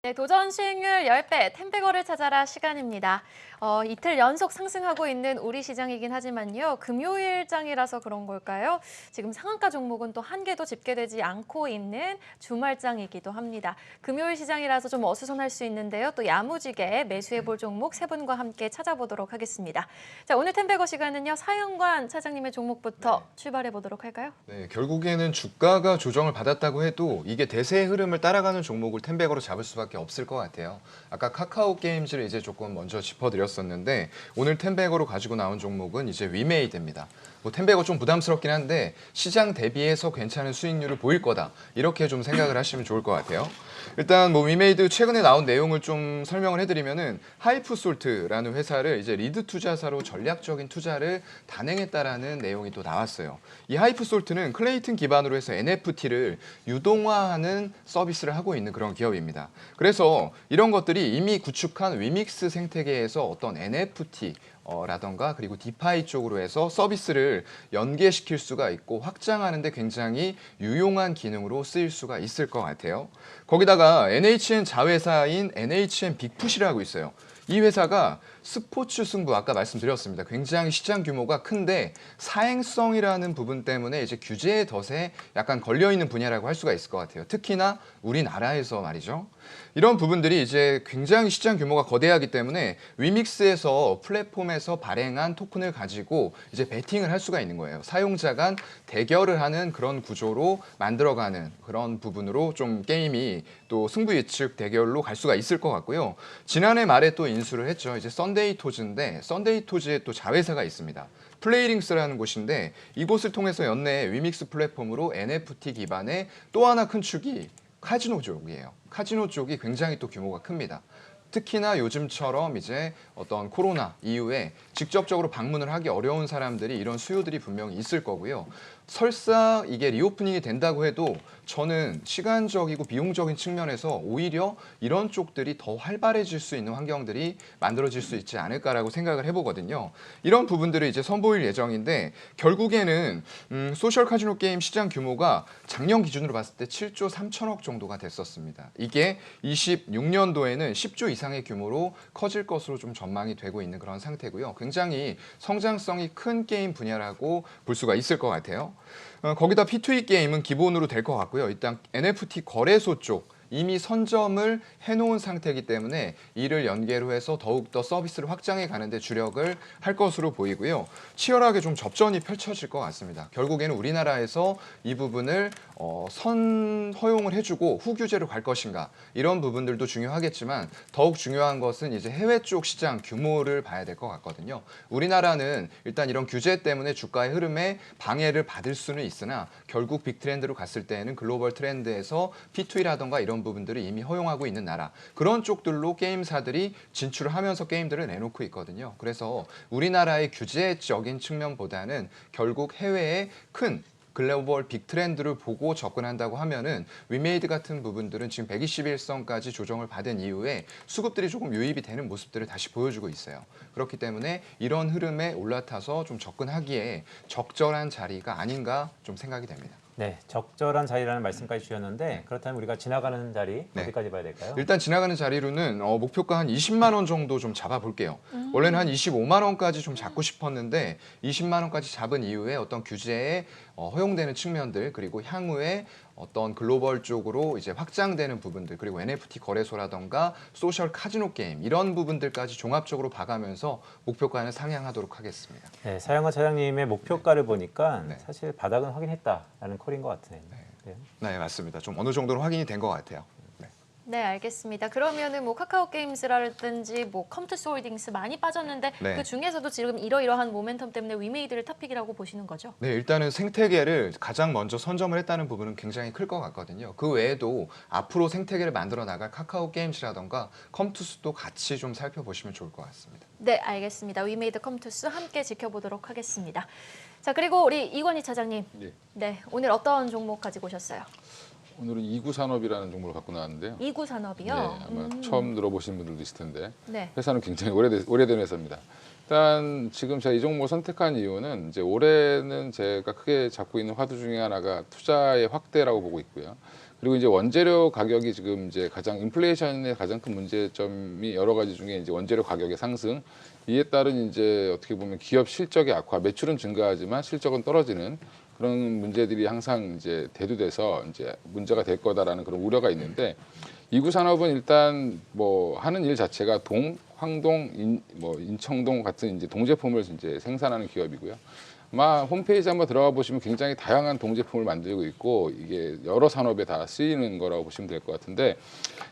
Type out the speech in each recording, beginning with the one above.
네, 도전 수익률 10배, 템베거를 찾아라 시간입니다. 이틀 연속 상승하고 있는 우리 시장이긴 하지만요. 금요일장이라서 그런 걸까요? 지금 상한가 종목은 또 한 개도 집계되지 않고 있는 주말장이기도 합니다. 금요일 시장이라서 좀 어수선할 수 있는데요. 또 야무지게 매수해볼 종목 세 분과 함께 찾아보도록 하겠습니다. 자, 오늘 템베거 시간은요. 사영관 차장님의 종목부터 출발해 보도록 할까요? 네, 결국에는 주가가 조정을 받았다고 해도 이게 대세의 흐름을 따라가는 종목을 템백으로 잡을 수밖에 없을 것 같아요. 아까 카카오 게임즈를 이제 조금 먼저 짚어드렸었는데 오늘 템백으로 가지고 나온 종목은 이제 위메이드입니다. 뭐 템백어 좀 부담스럽긴 한데 시장 대비해서 괜찮은 수익률을 보일 거다. 이렇게 좀 생각을 하시면 좋을 것 같아요. 일단 뭐 위메이드 최근에 나온 내용을 좀 설명을 해드리면은 하이프솔트라는 회사를 이제 리드 투자사로 전략적인 투자를 단행했다라는 내용이 또 나왔어요. 이 하이프솔트는 클레이튼 기반으로 해서 NFT를 유동화하는 서비스를 하고 있는 그런 기업입니다. 그래서 이런 것들이 이미 구축한 위믹스 생태계에서 어떤 NFT 라던가 그리고 디파이 쪽으로 해서 서비스를 연계시킬 수가 있고 확장하는 데 굉장히 유용한 기능으로 쓰일 수가 있을 것 같아요. 거기다가 NHN 자회사인 NHN 빅풋이라고 있어요. 이 회사가 스포츠 승부 아까 말씀드렸습니다. 굉장히 시장 규모가 큰데 사행성이라는 부분 때문에 이제 규제의 덫에 약간 걸려 있는 분야라고 할 수가 있을 것 같아요. 특히나 우리나라에서 말이죠. 이런 부분들이 이제 굉장히 시장 규모가 거대하기 때문에 위믹스에서 플랫폼에서 발행한 토큰을 가지고 이제 베팅을 할 수가 있는 거예요. 사용자 간 대결을 하는 그런 구조로 만들어가는 그런 부분으로 좀 게임이 또 승부 예측 대결로 갈 수가 있을 것 같고요. 지난해 말에 또 인수를 했죠. 이제 썬데이 토즈인데 썬데이 토즈의 또 자회사가 있습니다. 플레이링스라는 곳인데 이곳을 통해서 연내 위믹스 플랫폼으로 NFT 기반의 또 하나 큰 축이 카지노 쪽이에요. 카지노 쪽이 굉장히 또 규모가 큽니다. 특히나 요즘처럼 이제 어떤 코로나 이후에 직접적으로 방문을 하기 어려운 사람들이 이런 수요들이 분명히 있을 거고요. 설사 이게 리오프닝이 된다고 해도 저는 시간적이고 비용적인 측면에서 오히려 이런 쪽들이 더 활발해질 수 있는 환경들이 만들어질 수 있지 않을까라고 생각을 해보거든요. 이런 부분들을 이제 선보일 예정인데 결국에는 소셜 카지노 게임 시장 규모가 작년 기준으로 봤을 때 7조 3천억 정도가 됐었습니다. 이게 26년도에는 10조 이상의 규모로 커질 것으로 좀 전망이 되고 있는 그런 상태고요. 굉장히 성장성이 큰 게임 분야라고 볼 수가 있을 것 같아요. 거기다 P2E 게임은 기본으로 될 것 같고요. 일단 NFT 거래소 쪽 이미 선점을 해놓은 상태이기 때문에 이를 연계로 해서 더욱더 서비스를 확장해 가는데 주력을 할 것으로 보이고요. 치열하게 좀 접전이 펼쳐질 것 같습니다. 결국에는 우리나라에서 이 부분을 선 허용을 해주고 후규제로 갈 것인가 이런 부분들도 중요하겠지만 더욱 중요한 것은 이제 해외 쪽 시장 규모를 봐야 될 것 같거든요. 우리나라는 일단 이런 규제 때문에 주가의 흐름에 방해를 받을 수는 있으나 결국 빅트렌드로 갔을 때에는 글로벌 트렌드에서 P2E라던가 이런 부분들을 이미 허용하고 있는 나라 그런 쪽들로 게임사들이 진출을 하면서 게임들을 내놓고 있거든요. 그래서 우리나라의 규제적인 측면보다는 결국 해외의 큰 글로벌 빅트렌드를 보고 접근한다고 하면은 위메이드 같은 부분들은 지금 121선까지 조정을 받은 이후에 수급들이 조금 유입이 되는 모습들을 다시 보여주고 있어요. 그렇기 때문에 이런 흐름에 올라타서 좀 접근하기에 적절한 자리가 아닌가 좀 생각이 됩니다. 네, 적절한 자리라는 말씀까지 주셨는데 그렇다면 우리가 지나가는 자리 네. 어디까지 봐야 될까요? 일단 지나가는 자리로는 목표가 한 20만 원 정도 좀 잡아볼게요. 원래는 한 25만 원까지 좀 잡고 싶었는데 20만 원까지 잡은 이후에 어떤 규제에 허용되는 측면들 그리고 향후에 어떤 글로벌 쪽으로 이제 확장되는 부분들 그리고 NFT 거래소라던가 소셜 카지노 게임 이런 부분들까지 종합적으로 봐가면서 목표가는 상향하도록 하겠습니다. 네, 사영관 차장님의 목표가를 보니까 네. 사실 바닥은 확인했다라는 콜인 것 같네요. 네. 네, 맞습니다. 좀 어느 정도로 확인이 된 것 같아요. 네. 네, 알겠습니다. 그러면은 뭐 카카오 게임즈라든지 뭐 컴투스 홀딩스 많이 빠졌는데 네. 그 중에서도 지금 이러이러한 모멘텀 때문에 위메이드를 탑픽이라고 보시는 거죠? 네, 일단은 생태계를 가장 먼저 선점을 했다는 부분은 굉장히 클 것 같거든요. 그 외에도 앞으로 생태계를 만들어 나갈 카카오 게임즈라던가 컴투스도 같이 좀 살펴보시면 좋을 것 같습니다. 네, 알겠습니다. 위메이드 컴투스 함께 지켜보도록 하겠습니다. 자, 그리고 우리 이건희 차장님. 네. 네, 오늘 어떤 종목 가지고 오셨어요? 오늘은 이구산업이라는 종목을 갖고 나왔는데요. 이구 산업이요? 네, 아마 처음 들어보신 분들도 있을 텐데 네. 회사는 굉장히 오래된 회사입니다. 일단 지금 제가 이 종목을 선택한 이유는 이제 올해는 제가 크게 잡고 있는 화두 중에 하나가 투자의 확대라고 보고 있고요. 그리고 이제 원재료 가격이 지금 이제 가장 인플레이션의 가장 큰 문제점이 여러 가지 중에 이제 원재료 가격의 상승, 이에 따른 이제 어떻게 보면 기업 실적의 악화, 매출은 증가하지만 실적은 떨어지는 그런 문제들이 항상 이제 대두돼서 이제 문제가 될 거다라는 그런 우려가 있는데, 이구 산업은 일단 뭐 하는 일 자체가 황동, 인청동 같은 이제 동제품을 이제 생산하는 기업이고요. 아마 홈페이지 한번 들어가 보시면 굉장히 다양한 동제품을 만들고 있고 이게 여러 산업에 다 쓰이는 거라고 보시면 될 것 같은데,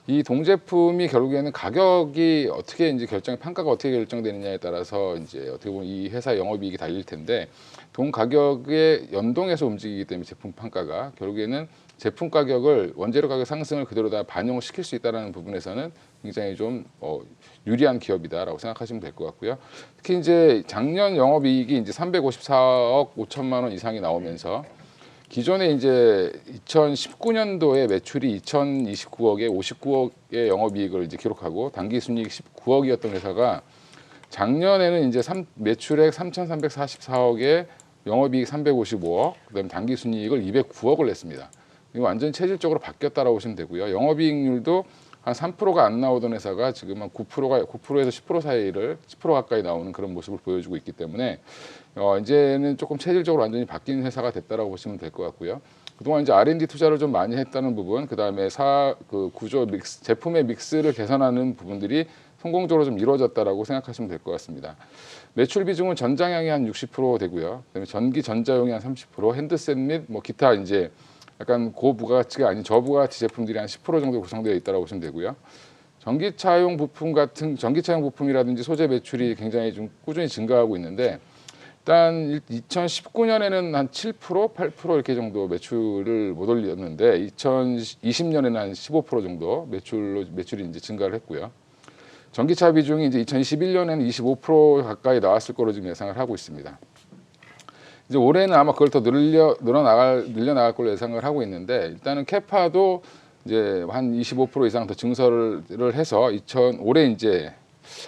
이 동제품이 결국에는 가격이 어떻게 이제 판가가 어떻게 결정되느냐에 따라서 이제 어떻게 보면 이 회사 영업이익이 달릴 텐데, 동 가격에 연동해서 움직이기 때문에 제품 판가가 결국에는 제품 가격을 원재료 가격 상승을 그대로 다 반영을 시킬 수 있다는 부분에서는 굉장히 좀 유리한 기업이다라고 생각하시면 될 것 같고요. 특히 이제 작년 영업이익이 이제 354억 5천만 원 이상이 나오면서 기존에 이제 2019년도에 매출이 2029억에 59억의 영업이익을 이제 기록하고 당기순이익 19억이었던 회사가 작년에는 이제 매출액 3,344억에 영업이익 355억, 그다음에 당기순이익을 209억을 냈습니다. 이거 완전히 체질적으로 바뀌었다라고 보시면 되고요. 영업이익률도 한 3%가 안 나오던 회사가 지금 한 9%에서 10% 사이를 10% 가까이 나오는 그런 모습을 보여주고 있기 때문에 이제는 조금 체질적으로 완전히 바뀐 회사가 됐다라고 보시면 될 것 같고요. 그동안 이제 R&D 투자를 좀 많이 했다는 부분, 그다음에 구조 제품의 믹스를 개선하는 부분들이 성공적으로 좀 이루어졌다라고 생각하시면 될 것 같습니다. 매출 비중은 전장향이 한 60% 되고요. 그다음에 전기 전자용이 한 30%, 핸드셋 및 뭐 기타 이제 약간 고부가가치가 아닌 저부가가치 제품들이 한 10% 정도 구성되어 있다고 보시면 되고요. 전기차용 부품이라든지 소재 매출이 굉장히 좀 꾸준히 증가하고 있는데, 일단 2019년에는 한 7%, 8% 이렇게 정도 매출을 못 올렸는데 2020년에는 한 15% 정도 매출이 이제 증가를 했고요. 전기차 비중이 이제 2021년에는 25% 가까이 나왔을 거로 지금 예상을 하고 있습니다. 이제 올해는 아마 그걸 더 늘려나갈 걸로 예상을 하고 있는데, 일단은 캐파도 이제 한 25% 이상 더 증설을 해서 올해 이제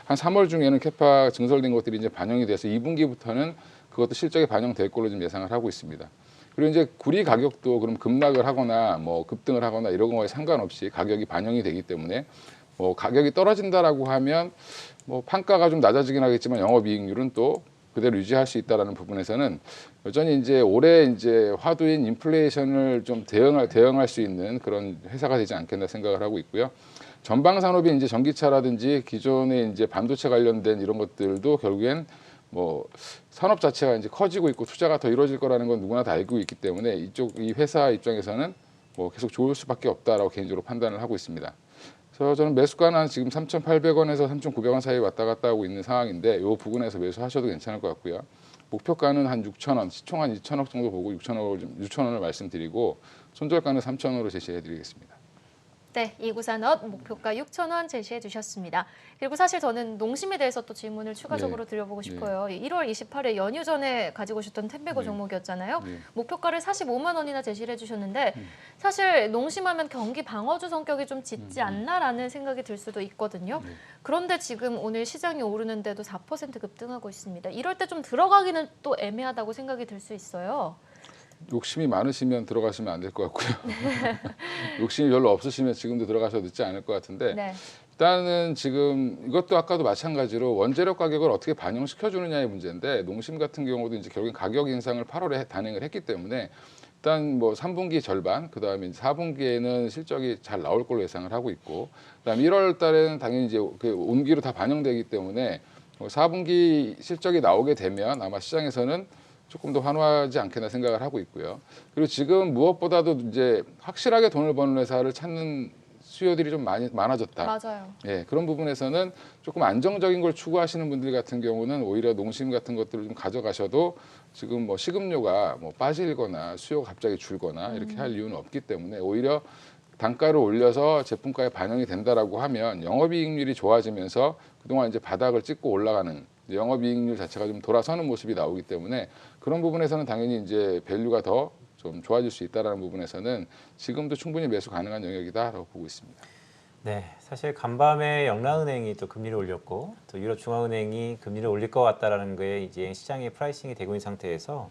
한 3월 중에는 캐파 증설된 것들이 이제 반영이 돼서 2분기부터는 그것도 실적에 반영될 걸로 좀 예상을 하고 있습니다. 그리고 이제 구리 가격도 그럼 급락을 하거나 뭐 급등을 하거나 이런 거에 상관없이 가격이 반영이 되기 때문에 뭐 가격이 떨어진다라고 하면 뭐 판가가 좀 낮아지긴 하겠지만 영업이익률은 또 그대로 유지할 수 있다라는 부분에서는 여전히 이제 올해 이제 화두인 인플레이션을 좀 대응할 수 있는 그런 회사가 되지 않겠나 생각을 하고 있고요. 전방 산업이 이제 전기차라든지 기존에 이제 반도체 관련된 이런 것들도 결국엔 뭐 산업 자체가 이제 커지고 있고 투자가 더 이루어질 거라는 건 누구나 다 알고 있기 때문에 이 회사 입장에서는 뭐 계속 좋을 수밖에 없다라고 개인적으로 판단을 하고 있습니다. 그래서 저는 매수가는 지금 3,800원에서 3,900원 사이 왔다 갔다 하고 있는 상황인데 이 부분에서 매수하셔도 괜찮을 것 같고요. 목표가는 한 6,000원, 시총 한 2,000억 정도 보고 6,000원을 말씀드리고 손절가는 3,000원으로 제시해드리겠습니다. 네, 이구산업 목표가 6,000원 제시해 주셨습니다. 그리고 사실 저는 농심에 대해서 또 질문을 추가적으로 드려보고 싶어요. 1월 28일 연휴 전에 가지고 오셨던 텐베거 종목이었잖아요. 목표가를 45만 원이나 제시를 해주셨는데 사실 농심하면 경기 방어주 성격이 좀 짙지 않나라는 생각이 들 수도 있거든요. 그런데 지금 오늘 시장이 오르는데도 4% 급등하고 있습니다. 이럴 때 좀 들어가기는 또 애매하다고 생각이 들 수 있어요. 욕심이 많으시면 들어가시면 안 될 것 같고요. 욕심이 별로 없으시면 지금도 들어가셔도 늦지 않을 것 같은데, 네. 일단은 지금 이것도 아까도 마찬가지로 원재료 가격을 어떻게 반영시켜 주느냐의 문제인데, 농심 같은 경우도 이제 결국 가격 인상을 8월에 단행을 했기 때문에 일단 뭐 3분기 절반, 그다음에 4분기에는 실적이 잘 나올 걸로 예상을 하고 있고, 그다음에 1월 달에는 당연히 이제 그 온기로 다 반영되기 때문에 4분기 실적이 나오게 되면 아마 시장에서는 조금 더 환호하지 않겠나 생각을 하고 있고요. 그리고 지금 무엇보다도 이제 확실하게 돈을 버는 회사를 찾는 수요들이 좀 많아졌다. 맞아요. 예, 그런 부분에서는 조금 안정적인 걸 추구하시는 분들 같은 경우는 오히려 농심 같은 것들을 좀 가져가셔도 지금 뭐 식음료가 뭐 빠지거나 수요가 갑자기 줄거나 이렇게 할 이유는 없기 때문에 오히려 단가를 올려서 제품가에 반영이 된다라고 하면 영업이익률이 좋아지면서 그동안 이제 바닥을 찍고 올라가는 영업이익률 자체가 좀 돌아서는 모습이 나오기 때문에 그런 부분에서는 당연히 이제 밸류가 더 좀 좋아질 수 있다라는 부분에서는 지금도 충분히 매수 가능한 영역이다라고 보고 있습니다. 네, 사실 간밤에 영라은행이 또 금리를 올렸고 또 유럽중앙은행이 금리를 올릴 것 같다라는 거에 이제 시장에 프라이싱이 되고 있는 상태에서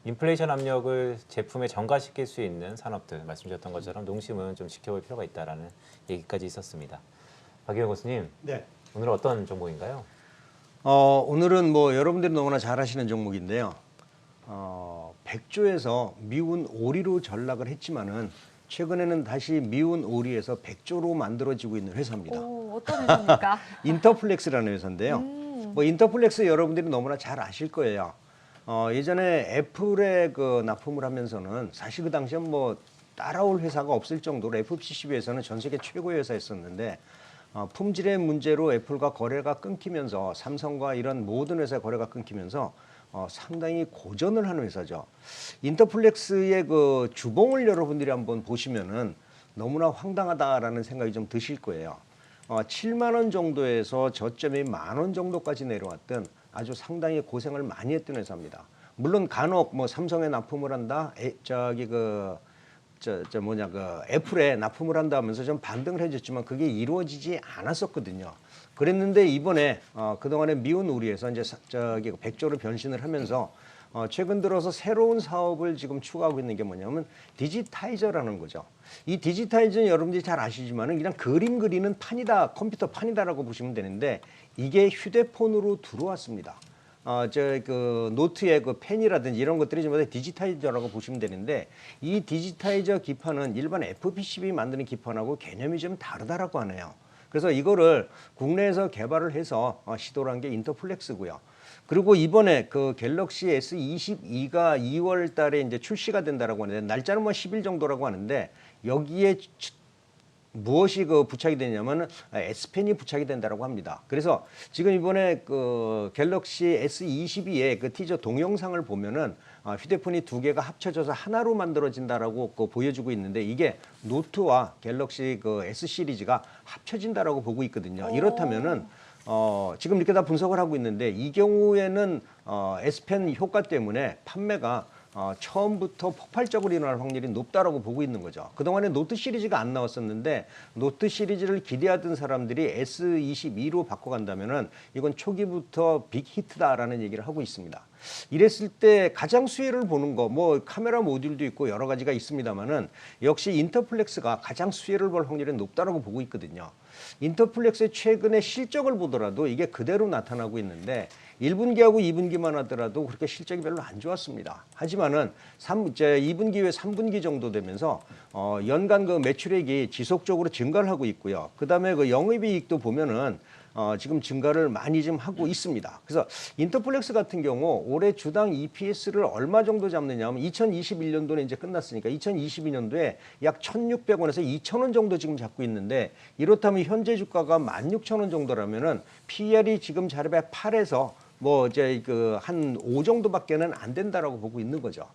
인플레이션 압력을 제품에 전가시킬 수 있는 산업들 말씀 주셨던 것처럼 농심은 좀 지켜볼 필요가 있다라는 얘기까지 있었습니다. 박기영 교수님, 네. 오늘은 어떤 종목인가요? 오늘은 뭐 여러분들이 너무나 잘 아시는 종목인데요. 백조에서 미운 오리로 전락을 했지만은 최근에는 다시 미운 오리에서 백조로 만들어지고 있는 회사입니다. 오, 어떤 회사입니까? 인터플렉스라는 회사인데요. 뭐 인터플렉스 여러분들이 너무나 잘 아실 거예요. 예전에 애플에 그 납품을 하면서는 사실 그 당시에 뭐 따라올 회사가 없을 정도로 FPCB에서는 전 세계 최고의 회사였었는데 품질의 문제로 애플과 거래가 끊기면서 삼성과 이런 모든 회사의 거래가 끊기면서 상당히 고전을 하는 회사죠. 인터플렉스의 그 주봉을 여러분들이 한번 보시면은 너무나 황당하다라는 생각이 좀 드실 거예요. 7만 원 정도에서 저점이 10,000원 정도까지 내려왔던 아주 상당히 고생을 많이 했던 회사입니다. 물론 간혹 뭐 삼성에 납품을 한다, 애플에 납품을 한다 하면서 좀 반등을 해줬지만 그게 이루어지지 않았었거든요. 그랬는데 이번에 그동안에 미운 우리에서 이제 백조로 변신을 하면서 최근 들어서 새로운 사업을 지금 추구하고 있는 게 뭐냐면 디지타이저라는 거죠. 이 디지타이저는 여러분들이 잘 아시지만은 그냥 그림 그리는 판이다, 컴퓨터 판이다라고 보시면 되는데 이게 휴대폰으로 들어왔습니다. 그 노트에 그 펜이라든지 이런 것들이 전부 다 디지타이저라고 보시면 되는데 이 디지타이저 기판은 일반 FPCB 만드는 기판하고 개념이 좀 다르다라고 하네요. 그래서 이거를 국내에서 개발을 해서 시도를 한 게 인터플렉스고요. 그리고 이번에 그 갤럭시 S22가 2월 달에 이제 출시가 된다라고 하는데 날짜는 뭐 10일 정도라고 하는데 여기에 무엇이 그 부착이 되냐면 S펜이 부착이 된다라고 합니다. 그래서 지금 이번에 그 갤럭시 S22의 그 티저 동영상을 보면은 휴대폰이 두 개가 합쳐져서 하나로 만들어진다라고 그 보여주고 있는데 이게 노트와 갤럭시 그 S 시리즈가 합쳐진다라고 보고 있거든요. 이렇다면은 지금 이렇게 다 분석을 하고 있는데 이 경우에는 S펜 효과 때문에 판매가 처음부터 폭발적으로 일어날 확률이 높다라고 보고 있는 거죠. 그동안에 노트 시리즈가 안 나왔었는데 노트 시리즈를 기대하던 사람들이 S22로 바꿔간다면은 이건 초기부터 빅 히트다라는 얘기를 하고 있습니다. 이랬을 때 가장 수혜를 보는 거, 뭐 카메라 모듈도 있고 여러 가지가 있습니다만은 역시 인터플렉스가 가장 수혜를 볼 확률이 높다라고 보고 있거든요. 인터플렉스의 최근의 실적을 보더라도 이게 그대로 나타나고 있는데 1분기하고 2분기만 하더라도 그렇게 실적이 별로 안 좋았습니다. 하지만은 2분기 후에 3분기 정도 되면서 연간 그 매출액이 지속적으로 증가를 하고 있고요. 그다음에 그 영업이익도 보면은 지금 증가를 많이 좀 하고 있습니다. 그래서 인터플렉스 같은 경우 올해 주당 EPS를 얼마 정도 잡느냐 하면 2021년도는 이제 끝났으니까 2022년도에 약 1,600원에서 2,000원 정도 지금 잡고 있는데 이렇다면 현재 주가가 16,000원 정도라면은 PER이 지금 자립에 8에서 뭐 이제 그 한 5 정도밖에는 안 된다라고 보고 있는 거죠.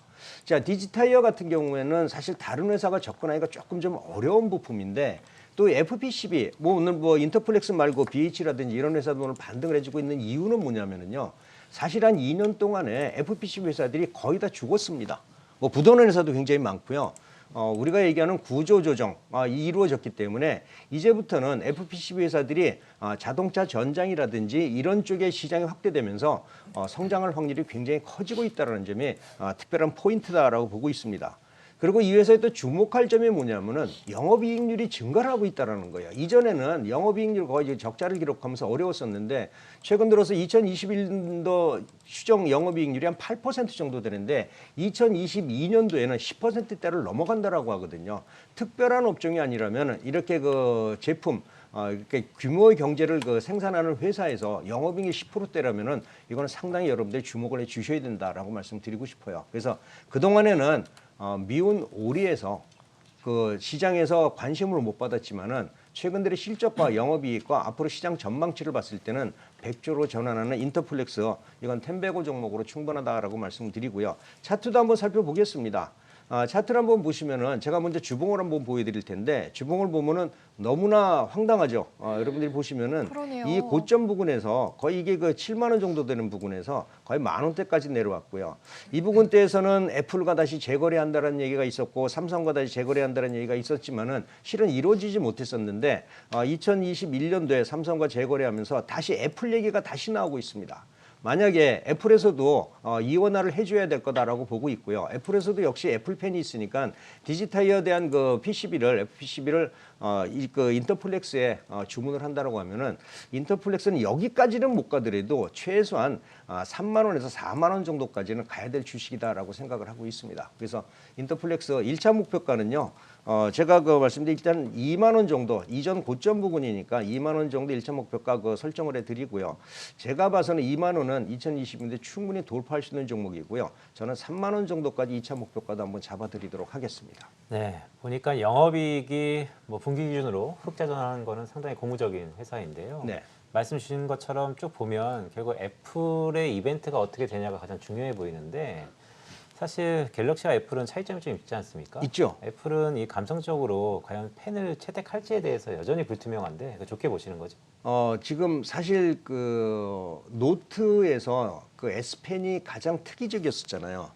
자, 디지타이어 같은 경우에는 사실 다른 회사가 접근하기가 조금 좀 어려운 부품인데 또 FPCB, 뭐 오늘 뭐 인터플렉스 말고 BH라든지 이런 회사도 오늘 반등을 해주고 있는 이유는 뭐냐면은요. 사실 한 2년 동안에 FPCB 회사들이 거의 다 죽었습니다. 뭐 부도난 회사도 굉장히 많고요. 우리가 얘기하는 구조 조정 이루어졌기 때문에 이제부터는 FPCB 회사들이 자동차 전장이라든지 이런 쪽의 시장이 확대되면서 성장할 확률이 굉장히 커지고 있다는 점이 특별한 포인트다라고 보고 있습니다. 그리고 이 회사에 또 주목할 점이 뭐냐면은 영업이익률이 증가를 하고 있다는 거예요. 이전에는 영업이익률 거의 적자를 기록하면서 어려웠었는데 최근 들어서 2021년도 추정 영업이익률이 한 8% 정도 되는데 2022년도에는 10%대를 넘어간다라고 하거든요. 특별한 업종이 아니라면 이렇게 그 제품 이렇게 규모의 경제를 그 생산하는 회사에서 영업이익이 10%대라면은 이거는 상당히 여러분들이 주목을 해 주셔야 된다라고 말씀드리고 싶어요. 그래서 그동안에는 미운 오리에서 그 시장에서 관심을 못 받았지만은 최근 들의 실적과 영업이익과 앞으로 시장 전망치를 봤을 때는 백조로 전환하는 인터플렉스 이건 텐베고 종목으로 충분하다라고 말씀드리고요. 차트도 한번 살펴보겠습니다. 차트를 한번 보시면은 제가 먼저 주봉을 한번 보여드릴 텐데 주봉을 보면은 너무나 황당하죠. 여러분들이 보시면은 그러네요. 이 고점 부근에서 거의 이게 그 7만 원 정도 되는 부근에서 거의 10,000원대까지 내려왔고요. 이 부근대에서는 애플과 다시 재거래한다는 얘기가 있었고 삼성과 다시 재거래한다는 얘기가 있었지만은 실은 이루어지지 못했었는데 2021년도에 삼성과 재거래하면서 다시 애플 얘기가 다시 나오고 있습니다. 만약에 애플에서도 이원화를 해줘야 될 거다라고 보고 있고요. 애플에서도 역시 애플펜이 있으니까 디지타이어에 대한 그 PCB를 그 인터플렉스에 주문을 한다라고 하면은 인터플렉스는 여기까지는 못 가더라도 최소한 3만 원에서 4만 원 정도까지는 가야 될 주식이다라고 생각을 하고 있습니다. 그래서 인터플렉스 1차 목표가는요. 제가 그 말씀드린 일단 2만 원 정도 이전 고점 부근이니까 2만 원 정도 1차 목표가 그 설정을 해드리고요. 제가 봐서는 2만 원은 2020년대 충분히 돌파할 수 있는 종목이고요. 저는 3만 원 정도까지 2차 목표가도 한번 잡아드리도록 하겠습니다. 네, 보니까 영업이익이 뭐 분기 기준으로 흑자 전환하는 거는 상당히 고무적인 회사인데요. 네. 말씀 주신 것처럼 쭉 보면 결국 애플의 이벤트가 어떻게 되냐가 가장 중요해 보이는데 사실 갤럭시와 애플은 차이점이 좀 있지 않습니까? 있죠. 애플은 이 감성적으로 과연 펜을 채택할지에 대해서 여전히 불투명한데 좋게 보시는 거죠? 지금 사실 그 노트에서 그 S펜이 가장 특이적이었었잖아요.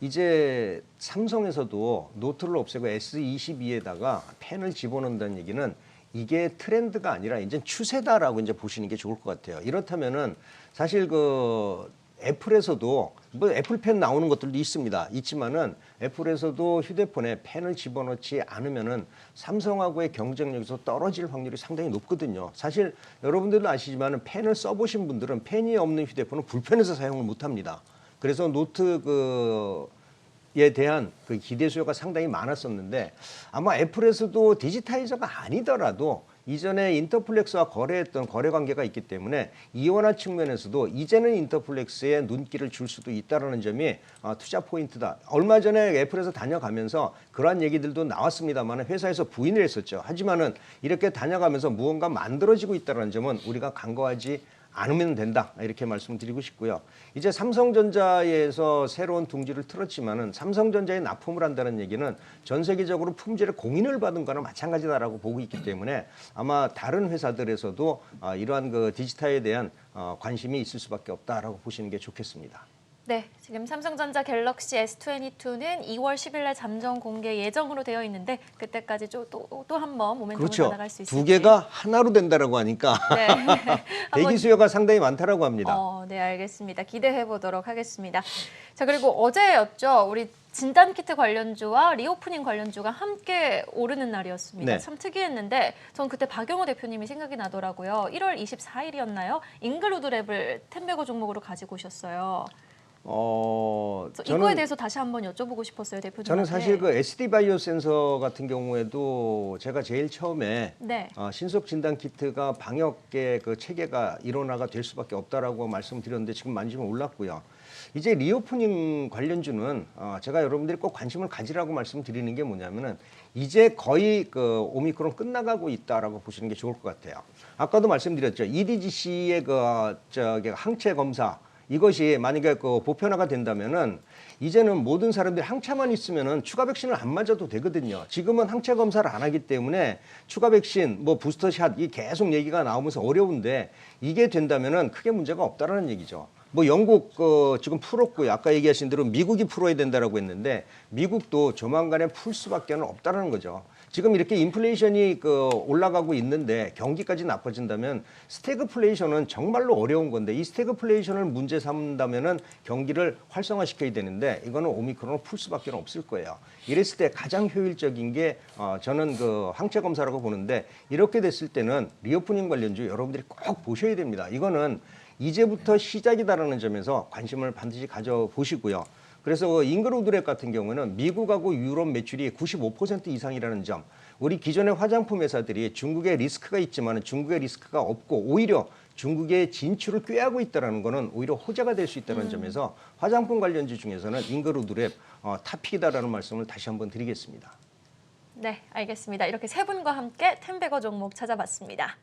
이제 삼성에서도 노트를 없애고 S22에다가 펜을 집어넣는다는 얘기는 이게 트렌드가 아니라 이제 추세다라고 이제 보시는 게 좋을 것 같아요. 이렇다면은 사실 그 애플에서도 뭐 애플펜 나오는 것들도 있지만은 애플에서도 휴대폰에 펜을 집어넣지 않으면은 삼성하고의 경쟁력에서 떨어질 확률이 상당히 높거든요. 사실 여러분들도 아시지만은 펜을 써보신 분들은 펜이 없는 휴대폰은 불편해서 사용을 못합니다. 그래서 노트 에 대한 그 기대 수요가 상당히 많았었는데 아마 애플에서도 디지타이저가 아니더라도 이전에 인터플렉스와 거래했던 거래 관계가 있기 때문에 이원화 측면에서도 이제는 인터플렉스에 눈길을 줄 수도 있다는 점이 투자 포인트다. 얼마 전에 애플에서 다녀가면서 그러한 얘기들도 나왔습니다만 회사에서 부인을 했었죠. 하지만은 이렇게 다녀가면서 무언가 만들어지고 있다는 점은 우리가 간과하지 않으면 된다 이렇게 말씀드리고 싶고요. 이제 삼성전자에서 새로운 둥지를 틀었지만은 삼성전자에 납품을 한다는 얘기는 전 세계적으로 품질의 공인을 받은 거나 마찬가지다라고 보고 있기 때문에 아마 다른 회사들에서도 이러한 그 디지털에 대한 관심이 있을 수밖에 없다라고 보시는 게 좋겠습니다. 네, 지금 삼성전자 갤럭시 S22는 2월 10일 날 잠정 공개 예정으로 되어 있는데 그때까지 또 한 번 모멘텀을 그렇죠. 받아갈 수 있을지. 두 개가 하나로 된다라고 하니까 네. 대기 수요가 상당히 많다라고 합니다. 네, 알겠습니다. 기대해 보도록 하겠습니다. 자, 그리고 어제였죠. 우리 진단키트 관련주와 리오프닝 관련주가 함께 오르는 날이었습니다. 네. 참 특이했는데 전 그때 박영호 대표님이 생각이 나더라고요. 1월 24일이었나요? 잉글우드랩을 텐베거 종목으로 가지고 오셨어요. 이거에 대해서 다시 한번 여쭤보고 싶었어요, 대표님한테. 저는 사실 그 SD 바이오 센서 같은 경우에도 제가 제일 처음에 네. 신속 진단 키트가 방역의 그 체계가 일원화가 될 수밖에 없다라고 말씀드렸는데 지금 만지면 올랐고요. 이제 리오프닝 관련주는 제가 여러분들이 꼭 관심을 가지라고 말씀드리는 게 뭐냐면은 이제 거의 그 오미크론 끝나가고 있다라고 보시는 게 좋을 것 같아요. 아까도 말씀드렸죠. EDGC의 항체 검사 이것이 만약에 그 보편화가 된다면은 이제는 모든 사람들이 항체만 있으면은 추가 백신을 안 맞아도 되거든요. 지금은 항체 검사를 안 하기 때문에 추가 백신, 뭐 부스터샷 이 계속 얘기가 나오면서 어려운데 이게 된다면은 크게 문제가 없다라는 얘기죠. 뭐 영국 지금 풀었고요. 아까 얘기하신 대로 미국이 풀어야 된다라고 했는데 미국도 조만간에 풀 수밖에 없다라는 거죠. 지금 이렇게 인플레이션이 올라가고 있는데 경기까지 나빠진다면 스태그플레이션은 정말로 어려운 건데 이 스태그플레이션을 문제 삼는다면은 경기를 활성화시켜야 되는데 이거는 오미크론을 풀 수밖에 없을 거예요. 이랬을 때 가장 효율적인 게 저는 그 항체 검사라고 보는데 이렇게 됐을 때는 리오프닝 관련주 여러분들이 꼭 보셔야 됩니다. 이거는 이제부터 시작이다라는 점에서 관심을 반드시 가져보시고요. 그래서 잉글우드랩 같은 경우는 미국하고 유럽 매출이 95% 이상이라는 점. 우리 기존의 화장품 회사들이 중국에 리스크가 있지만 중국에 리스크가 없고 오히려 중국의 진출을 꾀하고 있다는 것은 오히려 호재가 될 수 있다는 점에서 화장품 관련주 중에서는 잉글우드랩 탑픽이다라는 말씀을 다시 한번 드리겠습니다. 네, 알겠습니다. 이렇게 세 분과 함께 텐베거 종목 찾아봤습니다.